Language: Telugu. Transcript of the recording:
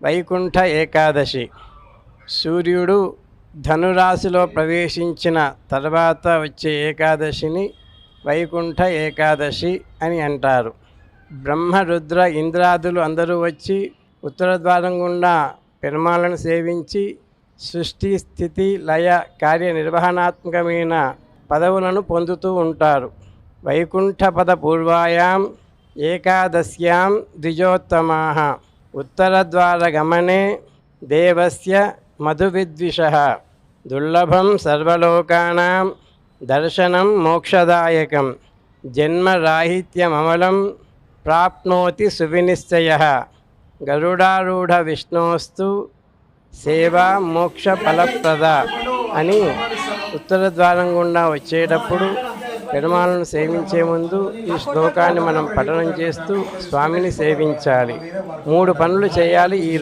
వైకుంఠ ఏకాదశి. సూర్యుడు ధనురాశిలో ప్రవేశించిన తర్వాత వచ్చే ఏకాదశిని వైకుంఠ ఏకాదశి అని అంటారు. బ్రహ్మ, రుద్ర, ఇంద్రాదులు అందరూ వచ్చి ఉత్తర ద్వారం గుండా పెరుమాళను సేవించి సృష్టి, స్థితి, లయ, కార్యనిర్వహణాత్మకమైన పదవులను పొందుతూ ఉంటారు. వైకుంఠ పద పూర్వాయాం ఏకాదశ్యాం ద్విజోత్తమాః ఉత్తరద్వారగమనే దేవస్య మధువిద్విషః దుర్లభం సర్వలోకానాం దర్శనం మోక్షదాయకం జన్మరాహిత్యమమలం ప్రాప్నోతి సువినిశ్చయః గరుడారూఢ విష్ణోస్తు సేవా మోక్ష ఫలప్రద అని ఉత్తర ద్వారం గుండా వచ్చేటప్పుడు పెరుమాళను సేవించే ముందు ఈ శ్లోకాన్ని మనం పఠనం చేస్తూ స్వామిని సేవించాలి. 3 పనులు చేయాలి ఈ